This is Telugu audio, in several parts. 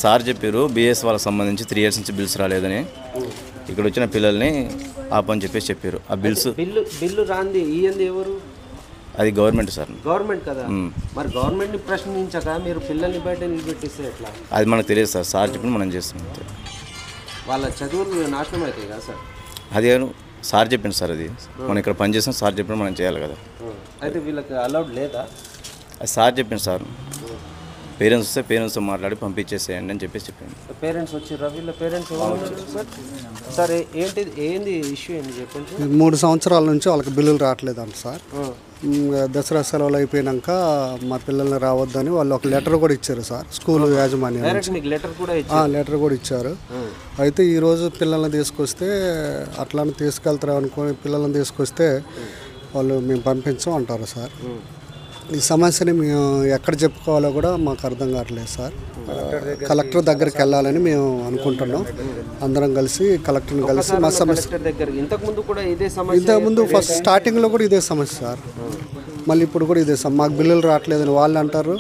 సార్ చెప్పారు బీఎస్ వాళ్ళకి సంబంధించి 3 years నుంచి బిల్స్ రాలేదని. ఇక్కడ వచ్చిన పిల్లల్ని ఆపని చెప్పారు. ఆ బిల్లు రాంది ఇయ్యంది ఎవరు? అది గవర్నమెంట్ సార్. గవర్నమెంట్ కదా, మరి గవర్నమెంట్ని ప్రశ్నించక మీరు పిల్లల్ని బయట నిలబెట్టిస్తే ఎట్లా? అది మనకు తెలియదు సార్. సార్ చెప్పిన మనం చేస్తున్నాం. వాళ్ళ చదువులు నాశనం అవుతాయి కదా సార్. అది సార్ చెప్పింది సార్. అది మనం ఇక్కడ పని చేస్తాం, సార్ చెప్పిన మనం చేయాలి కదా. అయితే వీళ్ళకి అలౌడ్ లేదా? అది సార్ చెప్పింది సార్. పేరెంట్స్ వస్తే పేరెంట్స్తో మాట్లాడి పంపించేసేయండి అని చెప్పాను. పేరెంట్స్ వచ్చారా? వీళ్ళ పేరెంట్స్ సార్? సార్ ఏంది ఇష్యూ ఏంది చెప్పండి. 3 సంవత్సరాల నుంచి వాళ్ళకి బిల్లులు రావట్లేదంట సార్. దసరా సెలవులు అయిపోయాక మా పిల్లల్ని రావద్దని వాళ్ళు ఒక లెటర్ కూడా ఇచ్చారు సార్. స్కూల్ యాజమాన్యం లెటర్ కూడా ఇచ్చారు. అయితే ఈరోజు పిల్లల్ని తీసుకొస్తే అట్లానే తీసుకెళ్తారు అనుకుని పిల్లల్ని తీసుకొస్తే వాళ్ళు మేము పంపించాం అంటారు సార్. ఈ సమస్యని మేము ఎక్కడ చెప్పుకోవాలో కూడా మాకు అర్థం కావట్లేదు సార్. కలెక్టర్ దగ్గరికి వెళ్ళాలని మేము అనుకుంటున్నాం. అందరం కలిసి కలెక్టర్ని కలిసి మా సమస్య ఇంతకుముందు ఫస్ట్ స్టార్టింగ్లో కూడా ఇదే సమస్య సార్. మళ్ళీ ఇప్పుడు కూడా ఇదే మాకు బిల్లులు రావట్లేదని వాళ్ళు అంటారు.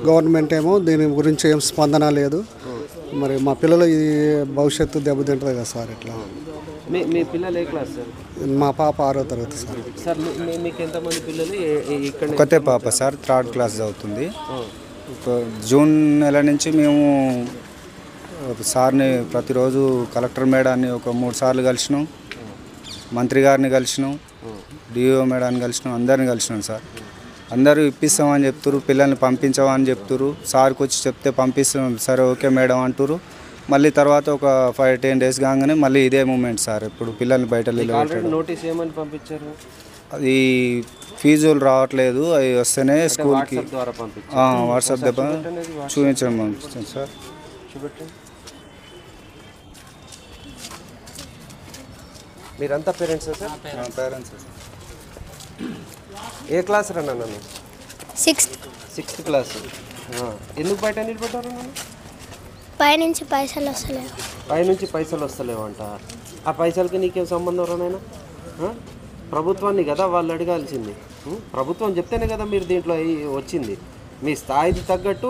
గవర్నమెంట్ ఏమో దీని గురించి ఏం స్పందన లేదు. మరి మా పిల్లలు ఈ భవిష్యత్తు దెబ్బతింటుంది కదా సార్. ఇట్లా మీ పిల్లలు ఏ క్లాస్ సార్? మా పాప 6వ తరగతి సార్. సార్ మీకు ఎంతమంది పిల్లలు? ఒకటే పాప సార్, 3rd class చదువుతుంది. జూన్ నెల నుంచి మేము సార్ని ప్రతిరోజు కలెక్టర్ మేడాన్ని ఒక 3 సార్లు కలిసినాం, మంత్రి గారిని కలిసినాం, డిఓ మేడాన్ని కలిసినాం, అందరిని కలిసినాం సార్. అందరూ ఇప్పిస్తామని చెప్తారు, పిల్లల్ని పంపించమని చెప్తారు. సార్కి వచ్చి చెప్తే పంపిస్తాం, సరే ఓకే మేడం అంటారు. మళ్ళీ తర్వాత ఒక 5-10 days కాగానే మళ్ళీ ఇదే మూమెంట్ సార్. ఇప్పుడు పిల్లల్ని బయట నోటీస్ ఏమని పంపించారు? అది ఫీజులు రావట్లేదు, అవి వస్తేనే స్కూల్కి వాట్సాప్ ద్వారా చూపించడం పంపిస్తాం సార్. చూపెట్టండి. మీరంతా పేరెంట్స్ సార్? పేరెంట్స్. ఏ క్లాస్ రా నన్ను? 6th class. ఎందుకు బయట నిలబడ్డారు నన్ను? పైనుంచి పైసలు వస్తలేవంట. ఆ పైసలకి నీకేం సంబంధం రానైనా? ప్రభుత్వాన్ని కదా వాళ్ళు అడగాల్సింది. ప్రభుత్వం చెప్తేనే కదా మీరు దీంట్లో వచ్చింది. మీ స్థాయికి తగ్గట్టు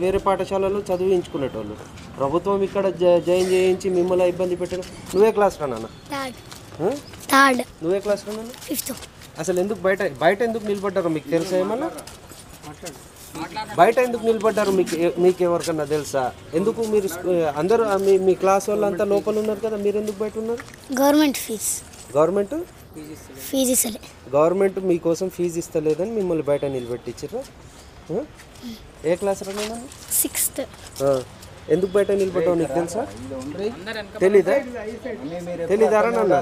వేరే పాఠశాలలో చదివించుకునేటోళ్ళు. ప్రభుత్వం ఇక్కడ జాయిన్ చేయించి మిమ్మల్ని ఇబ్బంది పెట్టడం. నువ్వే క్లాస్ రా నాన్న? నువ్వే క్లాస్ రా నాన్న? 5th. అసలు ఎందుకు బయట ఎందుకు నిలబడ్డారో మీకు తెలుసా? ఏమన్నా బయట ఎందుకు నిలబడ్డారు మీకు ఎవరికన్నా తెలుసా? ఎందుకు మీరు అందరూ మీ క్లాస్ వాళ్ళంతా లోపల ఉన్నారు కదా, మీరు ఎందుకు బయట ఉన్నారు? గవర్నమెంట్ మీకోసం ఫీజు ఇస్తలేదని మిమ్మల్ని బయట నిలబెట్టించారా? ఏ క్లాస్ రా? 6th. ఎందుకు బయట నిలబడ్డావు నీకు తెలుసా? తెలీదారా నాన్న?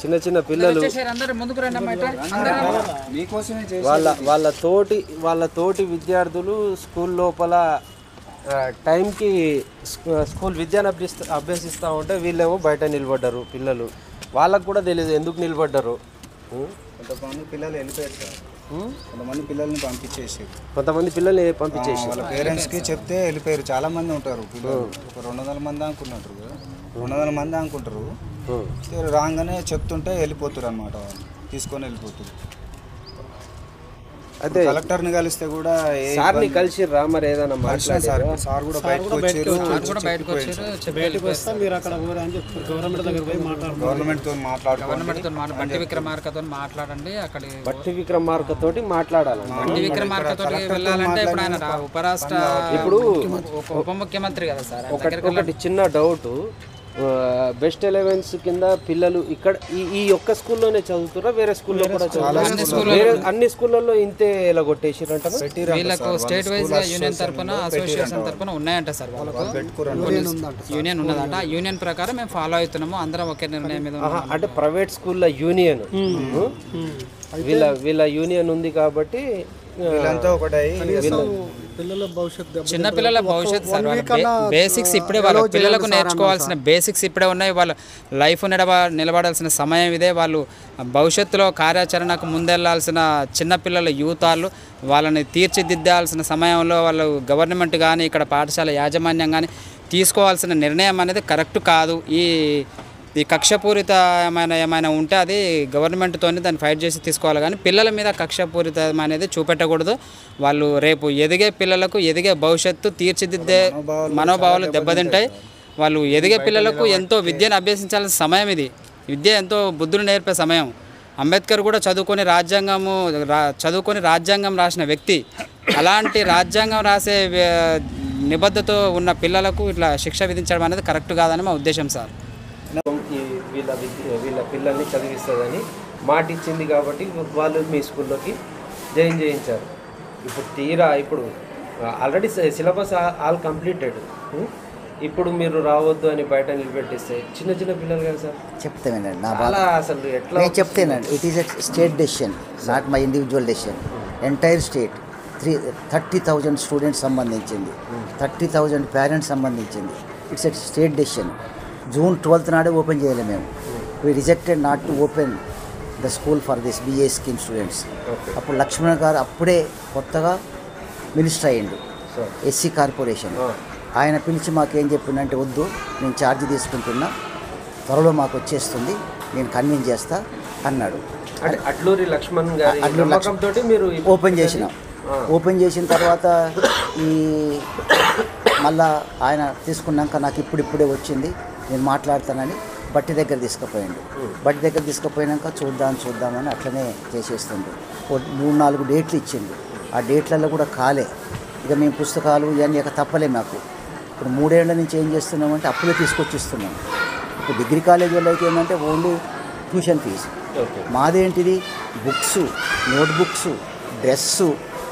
చిన్న పిల్లలు వాళ్ళ తోటి విద్యార్థులు స్కూల్ లోపల టైంకి స్కూల్ విద్యను అభ్యసిస్తూ ఉంటే వీళ్ళేమో బయట నిలబడ్డారు పిల్లలు. వాళ్ళకు కూడా తెలియదు ఎందుకు నిలబడ్డారు. కొంతమంది పిల్లలు వెళ్ళిపోయారు సార్. కొంతమంది పిల్లల్ని పంపించేసి వాళ్ళ పేరెంట్స్కి చెప్తే వెళ్ళిపోయారు. చాలా మంది ఉంటారు పిల్లలు, ఒక 200 మంది అనుకున్నట్టు, 200 మంది అనుకుంటారు. రాగానే చెప్తుంటే వెళ్ళిపోతారు అన్నమాట, తీసుకొని వెళ్ళిపోతారు. అదే కలెక్టర్ని కలిస్తే కూడా సార్ని కలిసి రా, మరి ఏదైనా సార్ కూడా బయటకు వచ్చారు. గవర్నమెంట్తో బట్టి విక్రమార్కతో మాట్లాడాలి. బట్టి విక్రమార్కతో వెళ్ళాలంటే ఇప్పుడు ఆయన ఉపరాష్ట్ర ఉప ముఖ్యమంత్రి కదా సార్. ఒకటి చిన్న డౌట్, బెస్ట్ 11s కింద పిల్లలు ఇక్కడ ఈ ఒక్క స్కూల్లోనే చదువుతారా? వేరే స్కూల్లో కూడా అన్ని స్కూళ్ళల్లో ఇంతే ఎలా కొట్టేసారంట? వీళ్ళకు స్టేట్ వైజ్ గా యూనియన్ తరఫున అసోసియేషన్ తరఫున ఉన్నాయంట సార్. యూనియన్ ఉన్నదంట. యూనియన్ ప్రకారం మేము ఫాలో అవుతున్నాము, అందరం ఒకే నిర్ణయం మీద. అంటే ప్రైవేట్ స్కూల్లో యూనియన్, వీళ్ళ యూనియన్ ఉంది కాబట్టి చిన్న పిల్లల భవిష్యత్తు సార్. బేసిక్స్ ఇప్పుడే వాళ్ళ పిల్లలకు నేర్చుకోవాల్సిన బేసిక్స్ ఇప్పుడే ఉన్నాయి. వాళ్ళ లైఫ్ నిలబడాల్సిన సమయం ఇదే. వాళ్ళు భవిష్యత్తులో కార్యాచరణకు ముందెళ్లాల్సిన చిన్నపిల్లల యూతాలు వాళ్ళని తీర్చిదిద్దాల్సిన సమయంలో వాళ్ళు గవర్నమెంట్ కానీ ఇక్కడ పాఠశాల యాజమాన్యం కానీ తీసుకోవాల్సిన నిర్ణయం అనేది కరెక్ట్ కాదు. ఈ ఈ కక్షపూరితమైన ఏమైనా ఉంటే అది గవర్నమెంట్తో దాన్ని ఫైట్ చేసి తీసుకోవాలి, కానీ పిల్లల మీద కక్షపూరితం అనేది చూపెట్టకూడదు. వాళ్ళు రేపు ఎదిగే పిల్లలకు ఎదిగే భవిష్యత్తు తీర్చిదిద్దే మనోభావాలు దెబ్బతింటాయి. వాళ్ళు ఎదిగే పిల్లలకు ఎంతో విద్యను అభ్యసించాల్సిన సమయం ఇది. విద్య ఎంతో బుద్ధులు నేర్పే సమయం. అంబేద్కర్ కూడా చదువుకొని రాజ్యాంగం రాసిన వ్యక్తి. అలాంటి రాజ్యాంగం రాసే నిబద్ధతతో ఉన్న పిల్లలకు ఇట్లా శిక్ష విధించడం అనేది కరెక్ట్ కాదని మా ఉద్దేశం సార్. వీళ్ళ పిల్లల్ని చదివిస్తుందని మాట ఇచ్చింది కాబట్టి వాళ్ళు మీ స్కూల్లోకి జాయిన్ చేయించారు. ఇప్పుడు ఆల్రెడీ సిలబస్ ఆల్ కంప్లీటెడ్. ఇప్పుడు మీరు రావద్దు అని బయట నిలబెట్టిస్తే చిన్న చిన్న పిల్లలు కదా సార్. చెప్తానండి నా బాధ అసలు ఎట్లా నేను చెప్తానండి. It is a state decision, not my individual decision. Entire state 30,000 students సంబంధించింది, 30,000 పేరెంట్స్ సంబంధించింది. It's a state decision. June 12th నాడే ఓపెన్ చేయలేము మేము. We rejected not to open the school for this BA scheme students. అప్పుడు లక్ష్మణ్ గారు అప్పుడే కొత్తగా మినిస్టర్ అయ్యిండు, ఎస్సీ కార్పొరేషన్. ఆయన పిలిచి మాకేం చెప్పిందంటే, వద్దు నేను ఛార్జ్ తీసుకుంటున్నా, త్వరలో మాకు వచ్చేస్తుంది, నేను కన్విన్స్ చేస్తా అన్నాడు. అట్లూరి లక్ష్మణ్ గారి మీరు ఓపెన్ చేసినాం. ఓపెన్ చేసిన తర్వాత ఈ మళ్ళా ఆయన తీసుకున్నాక నాకు ఇప్పుడిప్పుడే వచ్చింది, నేను మాట్లాడతానని బట్టి దగ్గర తీసుకుపోయాడు. బట్టి దగ్గర తీసుకుపోయాక చూద్దామని అట్లనే చేసేస్తుండు. 3-4 డేట్లు ఇచ్చిండు. ఆ డేట్లలో కూడా కాలే. ఇక మేము పుస్తకాలు ఇవన్నీ ఇక తప్పలే మాకు. ఇప్పుడు 3 ఏళ్ల నుంచి ఏం చేస్తున్నామంటే అప్పులే తీసుకొచ్చిస్తున్నాం. ఇప్పుడు డిగ్రీ కాలేజ్ వాళ్ళు అయితే ఏంటంటే ఓన్లీ ట్యూషన్ ఫీజు. మాదేంటిది books, notebooks, dress,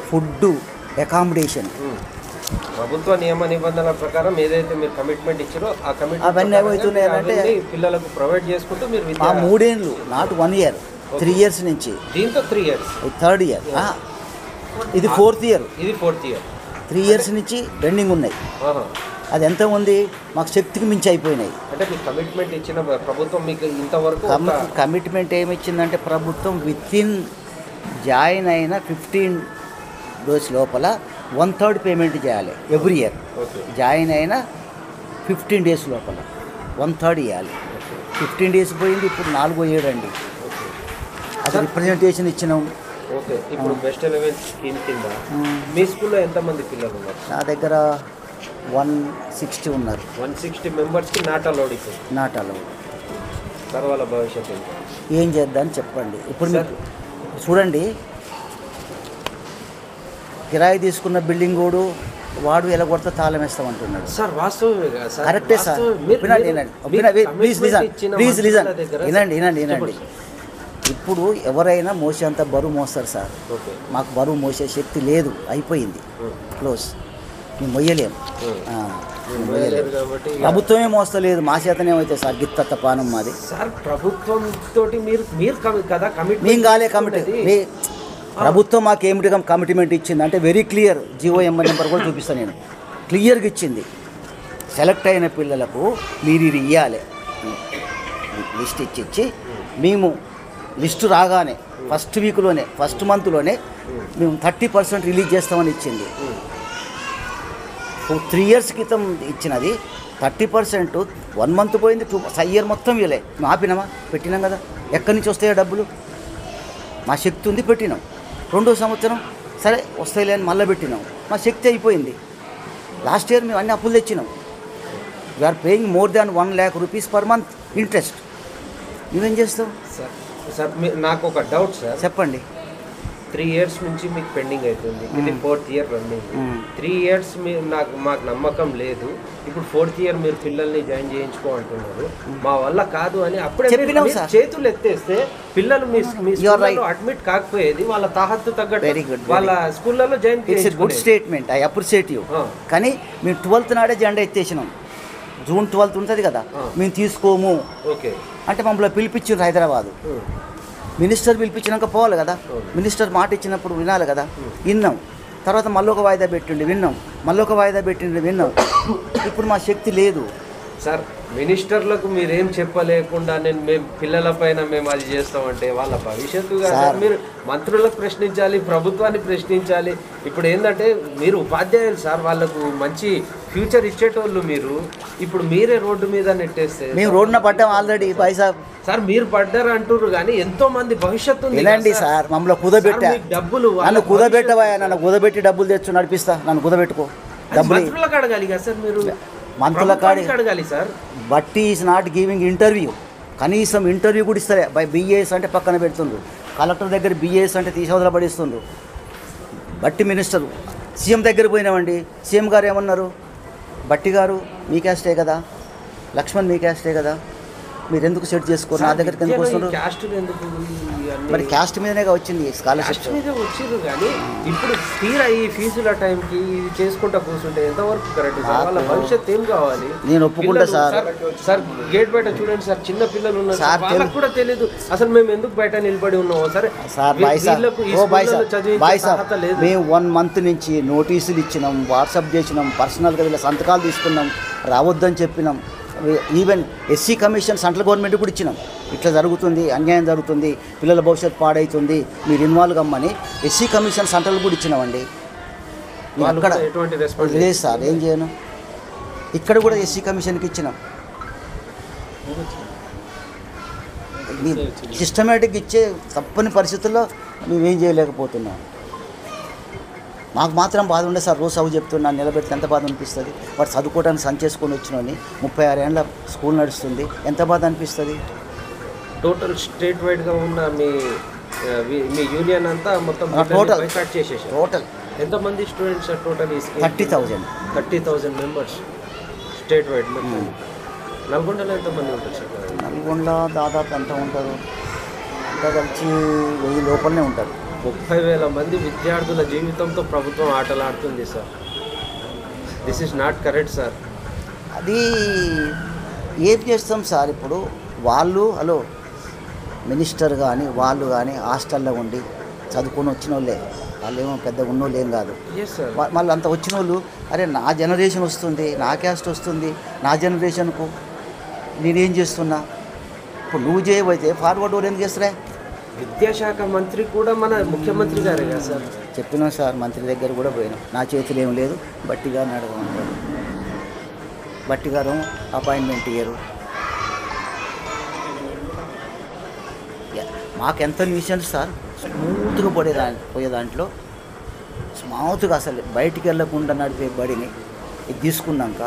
food, accommodation. ప్రభుత్వ నియమ నిబంధనల ప్రకారం ఏదైతే మీరు కమిట్మెంట్ ఇచ్చారో ఆ కమిట్మెంట్ అవన్నీ ఏమవుతున్నాయంటే పిల్లలకు ప్రొవైడ్ చేసుకుంటూ మీరు 3 ఏళ్ళు, నాట్ 1 year, 3 years నుంచి. దీంతో 3 years, 3rd year, ఇది 4th year. 3 years నుంచి పెండింగ్ ఉన్నాయి. అది ఎంత ఉంది, మాకు శక్తికి మించి అయిపోయినాయి. అంటే మీకు కమిట్మెంట్ ఇచ్చిన ప్రభుత్వం మీకు ఇంతవరకు కమిట్మెంట్ ఏమి ఇచ్చిందంటే, ప్రభుత్వం వితిన్ జాయిన్ అయిన 15 days లోపల 1/3 పేమెంట్ చేయాలి ఎవ్రీ ఇయర్. జాయిన్ అయిన 15 days లోపల 1/3 ఇవ్వాలి. 15 days పోయింది, ఇప్పుడు 4వ ఏడు అండి. అది రిప్రజెంటేషన్ ఇచ్చినాం. ఓకే, ఇప్పుడు బెస్ట్ 11 స్కీమ్ కింద మీ స్కూల్లో ఎంతమంది పిల్లలు ఉన్నారు? నా దగ్గర 160 ఉన్నారు. 160 మెంబర్స్కి నాట్ అలౌడ్. Not allowed. తర్వాత భవిష్యత్తు ఏం చేద్దామని చెప్పండి. ఇప్పుడు మీరు చూడండి, కిరాయి తీసుకున్న బిల్డింగ్ వాడు ఎలా కొడితే తాళం వేస్తామంటున్నాడు. సార్ వాస్తవమే సార్, కరెక్టే సార్. వినండి. ఇప్పుడు ఎవరైనా మోసేంత బరువు మోస్తారు సార్. మాకు బరువు మోసే శక్తి లేదు, అయిపోయింది, క్లోజ్. మేము మొయ్యలేము. ప్రభుత్వమే మోస్తలేదు, మా చేతనేమైతే సార్ గిత్త పానం మాది. సార్ ప్రభుత్వం తోటి మీరు కదా కమిట్ మేము కాలే కమిటీ. ప్రభుత్వం మాకు ఏమిటి కమిట్మెంట్ ఇచ్చింది అంటే వెరీ క్లియర్. GOM నెంబర్ కూడా చూపిస్తాను నేను. క్లియర్గా ఇచ్చింది, సెలెక్ట్ అయిన పిల్లలకు మీరు ఇది ఇవ్వాలి. లిస్ట్ ఇచ్చి మేము లిస్టు రాగానే ఫస్ట్ వీక్లోనే, ఫస్ట్ మంత్లోనే మేము 30% రిలీజ్ చేస్తామని ఇచ్చింది. 3 years క్రితం ఇచ్చినది 30%. 1 month పోయింది, 2 year మొత్తం ఇవ్వలే. మేము ఆపినామా? పెట్టినాం కదా. ఎక్కడి నుంచి వస్తాయో డబ్బులు? మా శక్తి ఉంది, పెట్టినాం. 2వ సంవత్సరం సరే వస్తాయిలే అని మళ్ళీ పెట్టినాం. మా శక్తి అయిపోయింది. లాస్ట్ ఇయర్ మేము అన్ని అప్పులు తెచ్చినాం. We're paying more than 1 lakh rupees per month interest. నువ్వేం చేస్తావు సార్? నాకు ఒక డౌట్ సార్, చెప్పండి. 3 years నుంచి మీకు పెండింగ్ అవుతుంది, ఇది 4th year రన్నింగ్. 3 years మాకు నమ్మకం లేదు. ఇప్పుడు 4th year మీరు పిల్లల్ని జాయిన్ చేయించుకోమంటున్నారు. మా వల్ల కాదు అని అప్పుడే చేతులు ఎత్తేస్తే పిల్లలు మీ స్కూల్లో అడ్మిట్ కాకపోయేది. వాళ్ళ తాహత్తు తగ్గట్టు వాళ్ళ స్కూళ్ళలో join. It's good statement, I appreciate you. కానీ మేము 12th నాడే జెండా ఎత్తేసినాం. June 12th ఉంటుంది కదా, మేము తీసుకోము అంటే మమ్మల్ని పిలిపించారు హైదరాబాదు. మినిస్టర్ పిలిపించినాక పోవాలి కదా. మినిస్టర్ మాట ఇచ్చినప్పుడు వినాలి కదా. విన్నాం. తర్వాత మళ్ళొక వాయిదా పెట్టిండి, విన్నాం. మళ్ళొక వాయిదా పెట్టిండి, విన్నాం. ఇప్పుడు మా శక్తి లేదు సార్. మినిస్టర్లకు మీరేం చెప్పలేకుండా మేము పిల్లల పైన మేము అది చేస్తామంటే వాళ్ళ భవిష్యత్తు సార్. మీరు మంత్రులకు ప్రశ్నించాలి, ప్రభుత్వాన్ని ప్రశ్నించాలి. ఇప్పుడు ఏంటంటే మీరు ఉపాధ్యాయులు సార్, వాళ్ళకు మంచి ఫ్యూచర్ ఇచ్చేటోళ్ళు మీరు, ఇప్పుడు మీరే రోడ్డు మీద నెట్టేస్తే మేము రోడ్డున పడ్డాం ఆల్రెడీ పైసా. సార్ మీరు పడ్డారు అంటారు కానీ ఎంతో మంది భవిష్యత్తు ఉంది ఎలాంటి సార్ మమ్మల్ని కుదబెట్టా, డబ్బులు నన్ను కుదబెట్టవా, నన్ను కుదబెట్టి డబ్బులు తెచ్చు నడిపిస్తా, నన్ను కుదబెట్టుకో. డబ్బులు మంత్రులకు అడగాలి కదా సార్, మీరు మంత్రుల కాడి అడగాలి సార్. బట్టి ఈజ్ నాట్ గివింగ్ ఇంటర్వ్యూ, కనీసం ఇంటర్వ్యూ కూడా ఇస్తారే. బై బిఏఎస్ అంటే పక్కన పెడుతుండ్రు, కలెక్టర్ దగ్గర బిఏఎస్ అంటే తీసవదల పడిస్తుండ్రు. బట్టి మినిస్టరు సీఎం దగ్గర పోయినామండి, సీఎం గారు ఏమన్నారు, బట్టి గారు మీ క్యాస్టే కదా, లక్ష్మణ్ మీ క్యాస్టే కదా, మీరు ఎందుకు సెట్ చేసుకోరు, నా దగ్గరికి ఎందుకు వస్తున్నారు? మరి క్యాస్ట్ మీదనే వచ్చింది స్కాలర్షిప్ మీద వచ్చిండ్రు కానీ ఇప్పుడు తీరా ఈ ఫీజుల టైంకి ఇది చేసుకుంటా కూర్చుంటే ఎంతవరకు కరెక్ట్ సార్? వాళ్ళ భవిష్యత్ ఏం కావాలి? నేను ఒప్పుకుంటా సార్. సార్ గేట్ బయట చూడండి సార్, చిన్న పిల్లలు ఉన్నారు సార్, వాళ్ళకి కూడా తెలియదు అసలు మేము ఎందుకు బయట నిలబడి ఉన్నామో. సరే sir bye sir, bye sir, మేము 1 month నుంచి నోటీసులు ఇచ్చినాం, వాట్సాప్ చేసినాం, పర్సనల్గా వీళ్ళ సంతకాలు తీసుకున్నాం, రావద్దని చెప్పినాం. Even SC commission central government కూడా ఇచ్చినాం, ఇట్లా జరుగుతుంది, అన్యాయం జరుగుతుంది, పిల్లల భవిష్యత్తు పాడవుతుంది, మీరు ఇన్వాల్వ్ కమ్మని ఎస్సీ కమిషన్ సెంట్రల్ కూడా ఇచ్చినామండి. అక్కడ లేదు సార్, ఏం చేయను. ఇక్కడ కూడా ఎస్సీ కమిషన్కి ఇచ్చినాం. సిస్టమేటిక్ ఇచ్చే తప్పని పరిస్థితుల్లో మేమేం చేయలేకపోతున్నాం. మాకు మాత్రం బాధ ఉండే సార్, రోజు చదువు చెప్తున్నాను, నిలబెడితే ఎంత బాధ అనిపిస్తుంది. వాడు చదువుకోవడానికి సంచేసుకొని వచ్చినోని 36 ఏళ్ళ స్కూల్ నడుస్తుంది, ఎంత బాధ అనిపిస్తుంది. టోటల్ స్టేట్ వైడ్గా ఉన్న మీ యూనియన్ అంతా మొత్తం టోటల్ చేసేసారు. టోటల్ ఎంతమంది students total? 30,000 members state wide. నల్గొండలో ఎంతమంది ఉంటారు సార్? నల్గొండ దాదాపు ఎంత ఉంటారు, అంతా కలిసి 1000 లోపలనే ఉంటారు. 30,000 మంది విద్యార్థుల జీవితంతో ప్రభుత్వం ఆటలాడుతుంది sir. This is not correct sir. అది ఏం చేస్తాం సార్? ఇప్పుడు వాళ్ళు మినిస్టర్ కానీ వాళ్ళు కానీ హాస్టల్లో ఉండి చదువుకొని వచ్చిన వాళ్ళే, వాళ్ళు ఏమో పెద్దగా ఉన్నోళ్ళు ఏం కాదు. మళ్ళీ అంత వచ్చిన వాళ్ళు, అరే నా జనరేషన్ వస్తుంది, నా క్యాస్ట్ వస్తుంది, నా జనరేషన్కు నేనేం చేస్తున్నా, ఇప్పుడు నువ్వు చేయబోతే ఫార్వర్డ్ వాళ్ళు ఎందుకు చేస్తారా? విద్యాశాఖ మంత్రి కూడా మన ముఖ్యమంత్రి గారే కదా సార్. చెప్పినాం సార్, మంత్రి దగ్గర కూడా పోయినాం, నా చేతులు ఏం లేదు, బట్టి గారిని అడగమంటారు. బట్టి గారు అపాయింట్మెంట్ ఇయ్యరు. మాకెంత మిషన్స్ సార్, స్మూత్గా పోయే దాంట్లో స్మూత్గా అసలు బయటికి వెళ్ళకుండా నడిపే బడిని ఇది తీసుకున్నాక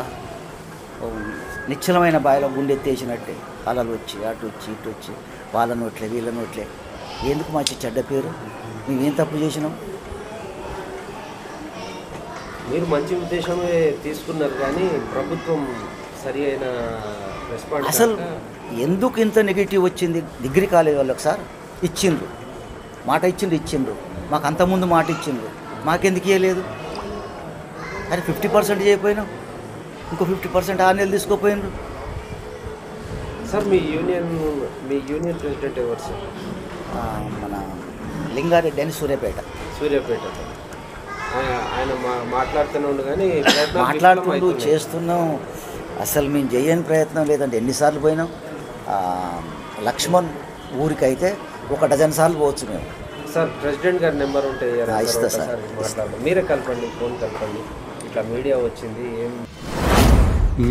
నిశ్చలమైన బాయిలో గుండెత్తేసినట్టే అలలు వచ్చి అటు వచ్చి ఇటు వచ్చి వాళ్ళ నోట్లే వీళ్ళ నోట్లే. ఎందుకు మంచి చెడ్డ పేరు? మేమేం తప్పు చేసినాం? మీరు మంచి ఉద్దేశమే తీసుకున్నారు కానీ ప్రభుత్వం సరి అయిన రెస్పాన్స్. అసలు ఎందుకు ఇంత నెగిటివ్ వచ్చింది? డిగ్రీ కాలేజ్ వాళ్ళకి సార్ ఇచ్చిండ్రు, మాట ఇచ్చిండ్రు, మాకు అంతకుముందు మాట ఇచ్చిండ్రు, మాకెందుకు ఇవ్వలేదు? అరే 50% చేయకపోయినాం, ఇంకో 50% 6 నెలలు తీసుకోపోయినారు సార్. మీ యూనియన్ ప్రెసిడెంట్ ఎవరు సార్? మన లింగారెడ్డి అని సూర్యాపేట. ఆయన మాట్లాడుతూనే ఉండు కానీ మాట్లాడుకుంటూ చేస్తున్నాం. అసలు మేము చేయని ప్రయత్నం లేదంటే ఎన్నిసార్లు పోయినాం. లక్ష్మణ్ ఊరికైతే 1 డజన్ సార్లు పోవచ్చు మేము. సార్ ప్రెసిడెంట్ గారి నెంబర్ ఉంటే ఇస్తా సార్, మీరే కలపండి, ఫోన్ కలపండి. ఇట్లా మీడియా వచ్చింది.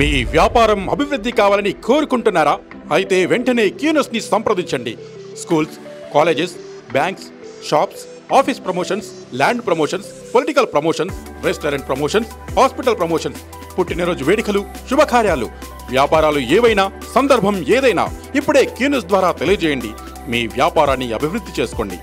మీ వ్యాపారం అభివృద్ధి కావాలని కోరుకుంటున్నారా? అయితే వెంటనే క్యూనస్ని సంప్రదించండి. Schools, colleges, banks, shops, office promotions, land promotions, political promotions, restaurant promotions, hospital promotions, పుట్టినరోజు వేడుకలు, శుభకార్యాలు, వ్యాపారాలు ఏవైనా, సందర్భం ఏదైనా ఇప్పుడే క్యూనస్ ద్వారా తెలియజేయండి. మీ వ్యాపారాన్ని అభివృద్ధి చేసుకోండి.